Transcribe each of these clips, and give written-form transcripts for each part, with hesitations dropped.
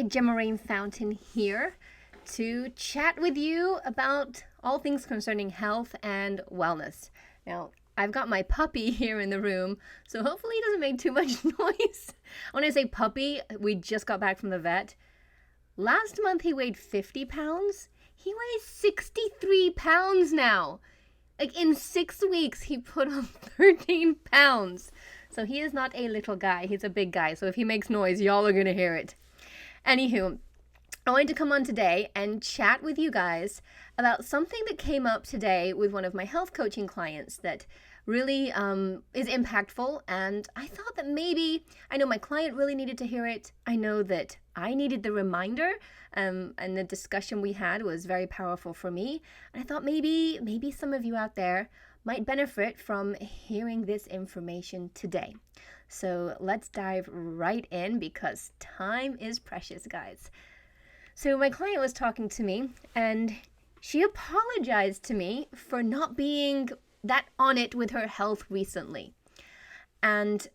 Hi, Gemma Fountain here to chat with you about all things concerning health and wellness. Now, I've got my puppy here in the room, so hopefully he doesn't make too much noise. When I say puppy, we just got back from the vet. Last month he weighed 50 pounds. He weighs 63 pounds now. Like in 6 weeks, he put on 13 pounds. So he is not a little guy, he's a big guy. So if he makes noise, y'all are gonna hear it. Anywho, I wanted to come on today and chat with you guys about something that came up today with one of my health coaching clients that really is impactful. And I thought that maybe, I know my client really needed to hear it. I know that I needed the reminder, and the discussion we had was very powerful for me. And I thought maybe some of you out there might benefit from hearing this information today. So let's dive right in because time is precious, guys. So my client was talking to me and she apologized to me for not being that on it with her health recently. And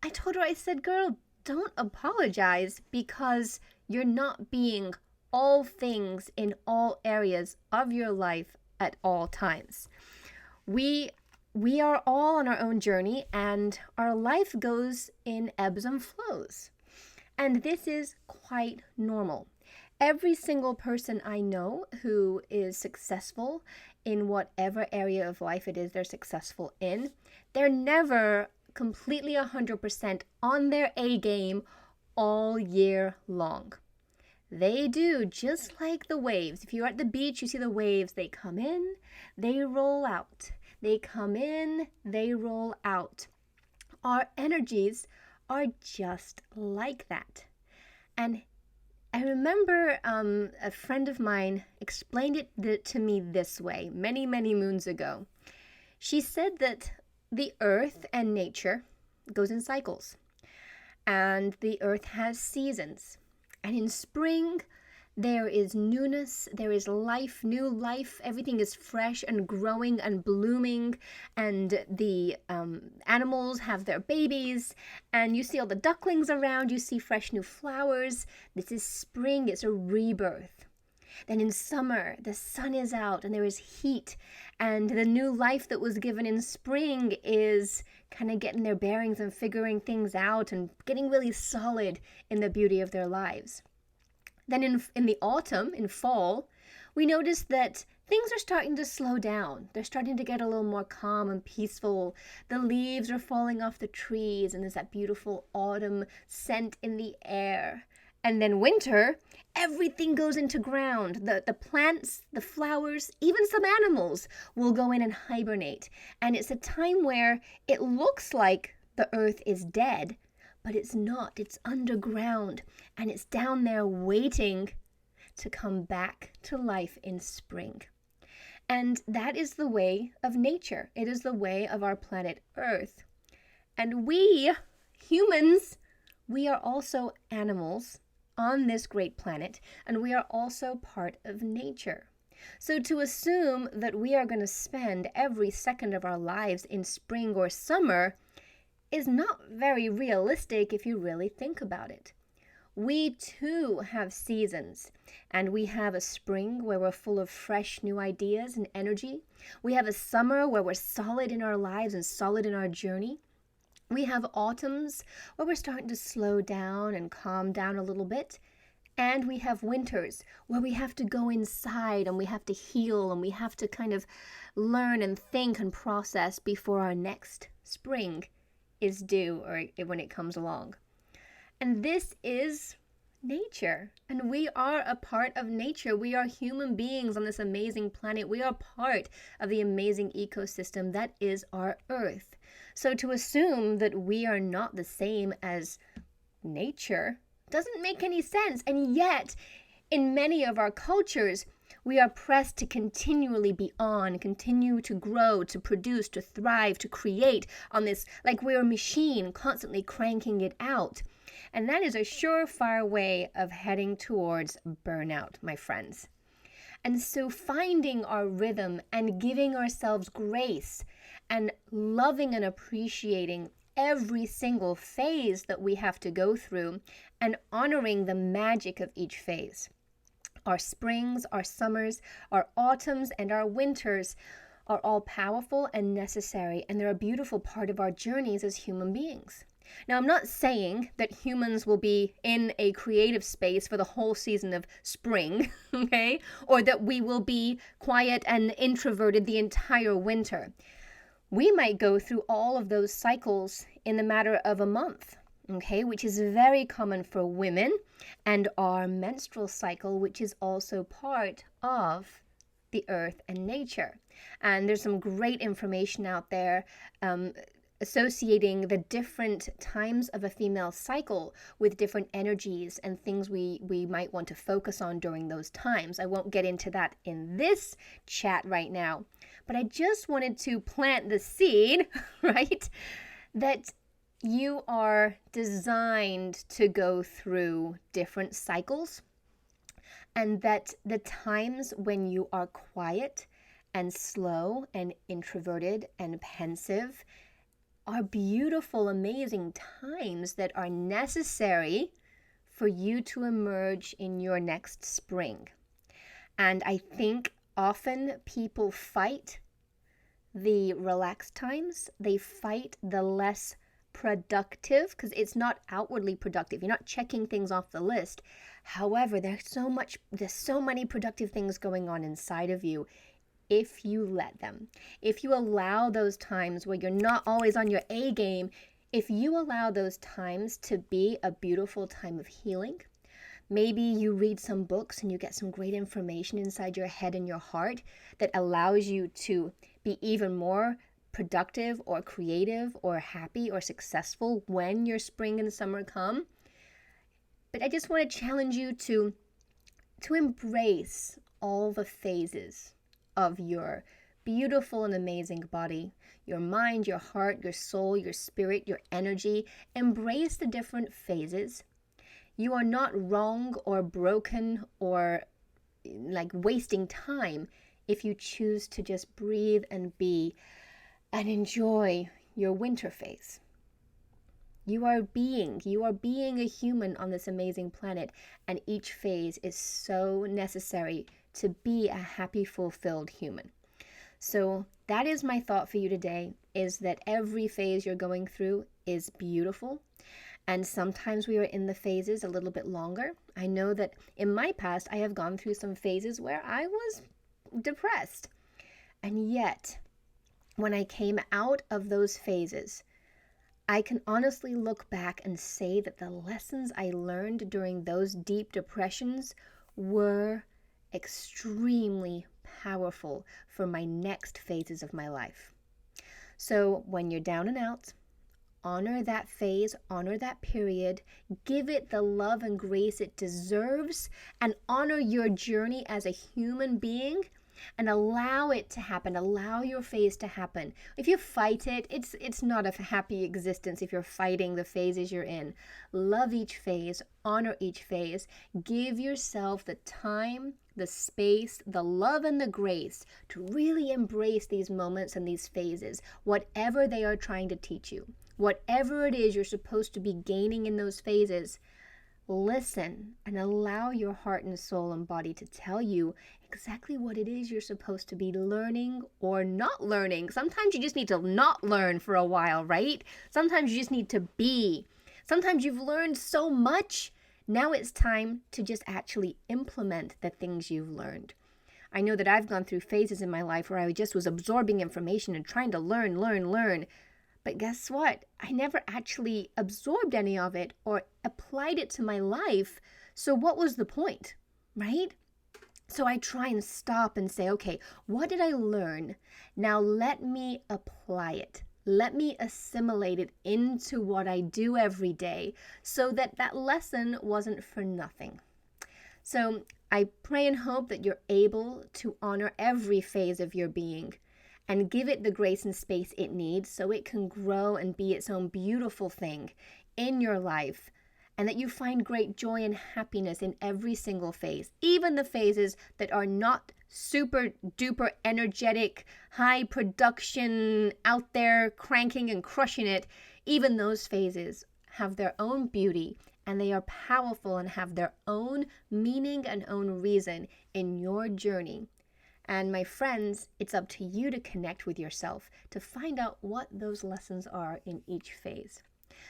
I told her, I said, girl, don't apologize because you're not being all things in all areas of your life at all times. We are all on our own journey and our life goes in ebbs and flows. And this is quite normal. Every single person I know who is successful in whatever area of life it is they're successful in, they're never completely 100% on their A game all year long. They do, just like the waves. If you're at the beach, you see the waves, they come in, they roll out. They come in, they roll out. Our energies are just like that. And I remember a friend of mine explained it to me this way many, many moons ago. She said that the earth and nature goes in cycles. And the earth has seasons. And in spring, there is newness, there is life, new life. Everything is fresh and growing and blooming, and the animals have their babies, and you see all the ducklings around, you see fresh new flowers. This is spring, it's a rebirth. Then in summer, the sun is out and there is heat, and the new life that was given in spring is kind of getting their bearings and figuring things out and getting really solid in the beauty of their lives. Then in the autumn, in fall, we notice that things are starting to slow down. They're starting to get a little more calm and peaceful. The leaves are falling off the trees and there's that beautiful autumn scent in the air. And then winter, everything goes into ground. The plants, the flowers, even some animals will go in and hibernate. And it's a time where it looks like the earth is dead, but it's not. It's underground and it's down there waiting to come back to life in spring. And that is the way of nature. It is the way of our planet Earth. And we, humans, we are also animals on this great planet, and we are also part of nature. So to assume that we are going to spend every second of our lives in spring or summer is not very realistic if you really think about it. We too have seasons, and we have a spring where we're full of fresh new ideas and energy. We have a summer where we're solid in our lives and solid in our journey. We have autumns where we're starting to slow down and calm down a little bit. And we have winters where we have to go inside and we have to heal and we have to kind of learn and think and process before our next spring is due or when it comes along. And this is nature, and we are a part of nature. We are human beings on this amazing planet. We are part of the amazing ecosystem that is our Earth. So to assume that we are not the same as nature doesn't make any sense. And yet, in many of our cultures, we are pressed to continually be on, continue to grow, to produce, to thrive, to create on this, like we're a machine constantly cranking it out. And that is a surefire way of heading towards burnout, my friends. And so finding our rhythm and giving ourselves grace and loving and appreciating every single phase that we have to go through and honoring the magic of each phase. Our springs, our summers, our autumns, and our winters are all powerful and necessary, and they're a beautiful part of our journeys as human beings. Now, I'm not saying that humans will be in a creative space for the whole season of spring, okay? Or that we will be quiet and introverted the entire winter. We might go through all of those cycles in the matter of a month, okay? Which is very common for women, and our menstrual cycle, which is also part of the earth and nature. And there's some great information out there associating the different times of a female cycle with different energies and things we might want to focus on during those times. I won't get into that in this chat right now, but I just wanted to plant the seed, right, that you are designed to go through different cycles, and that the times when you are quiet and slow and introverted and pensive are beautiful, amazing times that are necessary for you to emerge in your next spring. And I think often people fight the relaxed times. They fight the less productive because it's not outwardly productive. You're not checking things off the list. However, there's so many productive things going on inside of you if you let them. If you allow those times where you're not always on your A game, if you allow those times to be a beautiful time of healing, maybe you read some books and you get some great information inside your head and your heart that allows you to be even more productive or creative or happy or successful when your spring and summer come. But I just want to challenge you to embrace all the phases of your beautiful and amazing body, your mind, your heart, your soul, your spirit, your energy. Embrace the different phases. You are not wrong or broken or like wasting time if you choose to just breathe and be and enjoy your winter phase. You are being a human on this amazing planet, and each phase is so necessary to be a happy, fulfilled human. So that is my thought for you today, is that every phase you're going through is beautiful. And sometimes we are in the phases a little bit longer. I know that in my past, I have gone through some phases where I was depressed. And yet, when I came out of those phases, I can honestly look back and say that the lessons I learned during those deep depressions were extremely powerful for my next phases of my life. So when you're down and out, honor that phase, honor that period, give it the love and grace it deserves, and honor your journey as a human being, and allow it to happen. Allow your phase to happen. If you fight it, it's not a happy existence if you're fighting the phases you're in. Love each phase, honor each phase, give yourself the time, the space, the love, and the grace to really embrace these moments and these phases, whatever they are trying to teach you. Whatever it is you're supposed to be gaining in those phases, listen and allow your heart and soul and body to tell you exactly what it is you're supposed to be learning or not learning. Sometimes you just need to not learn for a while, right? Sometimes you just need to be. Sometimes you've learned so much. Now it's time to just actually implement the things you've learned. I know that I've gone through phases in my life where I just was absorbing information and trying to learn. But guess what? I never actually absorbed any of it or applied it to my life. So what was the point, right? So I try and stop and say, okay, what did I learn? Now let me apply it. Let me assimilate it into what I do every day so that that lesson wasn't for nothing. So I pray and hope that you're able to honor every phase of your being and give it the grace and space it needs so it can grow and be its own beautiful thing in your life, and that you find great joy and happiness in every single phase, even the phases that are not super duper energetic, high production, out there cranking and crushing it. Even those phases have their own beauty, and they are powerful and have their own meaning and own reason in your journey. And my friends, it's up to you to connect with yourself to find out what those lessons are in each phase.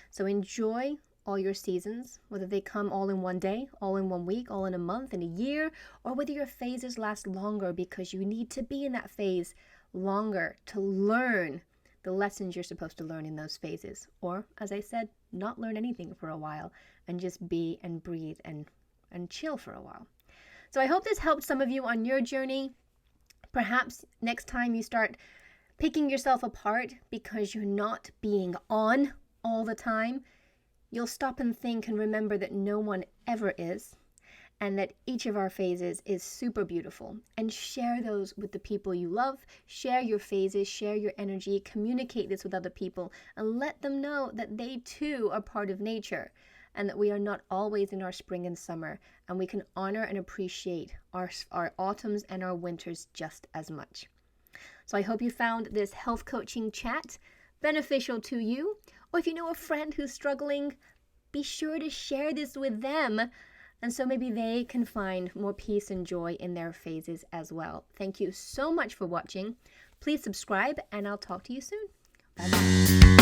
So enjoy all your seasons, whether they come all in one day, all in 1 week, all in a month, in a year, or whether your phases last longer because you need to be in that phase longer to learn the lessons you're supposed to learn in those phases. Or, as I said, not learn anything for a while and just be and breathe and chill for a while. So I hope this helped some of you on your journey. Perhaps next time you start picking yourself apart because you're not being on all the time, you'll stop and think and remember that no one ever is, and that each of our phases is super beautiful. And share those with the people you love. Share your phases, share your energy, communicate this with other people, and let them know that they too are part of nature, and that we are not always in our spring and summer, and we can honor and appreciate our autumns and our winters just as much. So I hope you found this health coaching chat beneficial to you. Or if you know a friend who's struggling, be sure to share this with them, and so maybe they can find more peace and joy in their phases as well. Thank you so much for watching. Please subscribe, and I'll talk to you soon. Bye-bye.